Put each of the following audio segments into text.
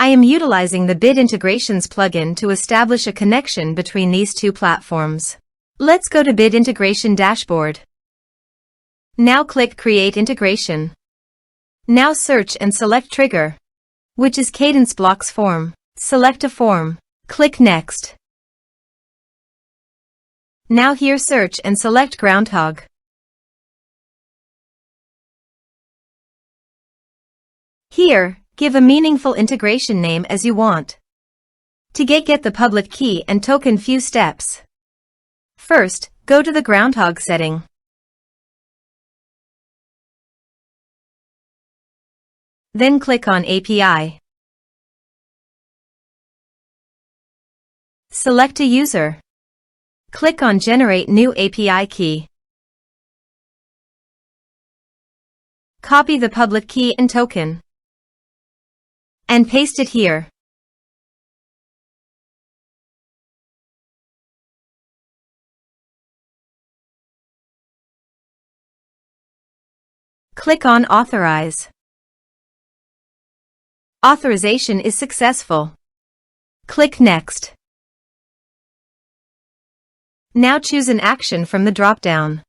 I am utilizing the Bit Integrations plugin to establish a connection between these two platforms. Let's go to Bit Integration Dashboard. Now click Create Integration. Now search and select Trigger, which is Kadence Blocks Form. Select a form. Click Next. Now here search and select Groundhogg. Here, give a meaningful integration name as you want. To get the public key and token, few steps. First, go to the Groundhogg setting. Then click on API. Select a user. Click on Generate New API Key. Copy the public key and token and paste it here. Click on Authorize. Authorization is successful. Click Next. Now choose an action from the drop-down.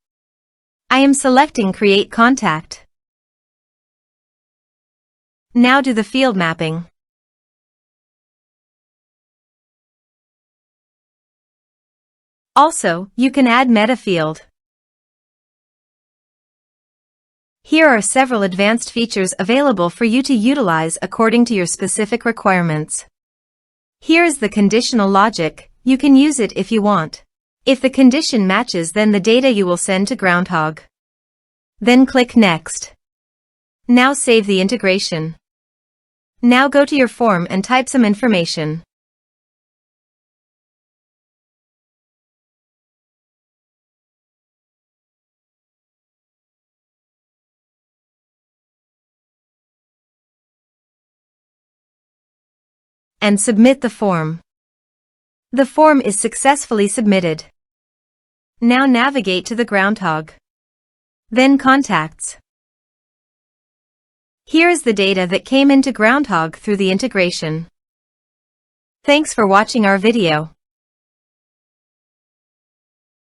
I am selecting Create Contact. Now do the field mapping. Also, you can add meta field. Here are several advanced features available for you to utilize according to your specific requirements. Here is the conditional logic. You can use it if you want. If the condition matches, then the data you will send to Groundhogg. Then click Next. Now save the integration. Now go to your form and type some information. And submit the form. The form is successfully submitted. Now navigate to the Groundhogg. Then Contacts. Here is the data that came into Groundhogg through the integration. Thanks for watching our video.